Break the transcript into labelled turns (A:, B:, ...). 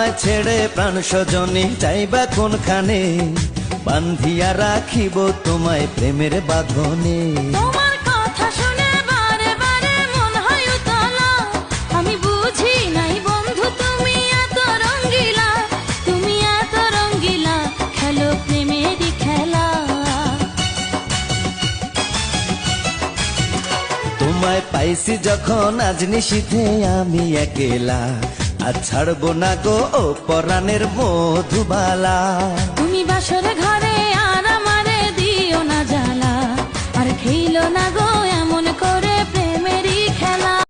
A: তোমায় ছেড়ে প্রাণ স্বজনে যাইবা কোনখানে, বান্ধিয়া রাখিব তোমায় প্রেমের বাঁধনে।
B: তোমার কথা শুনে বারে বারে মন হয় উতলা, আমি বুঝি নাই বন্ধু তুমি এত রঙ্গিলা, তুমি এত রঙ্গিলা, খেলো প্রেমেরই খেলা।
A: তোমায় পাইছি যখন আজ নিশীথে আমি একেলা, আর ছাড়বো না গো ও পরাণের মধুবালা।
B: তুমি বাসরে ঘরে আর আমারে দিও না জ্বালা, আর খেইলো না গো এমন করে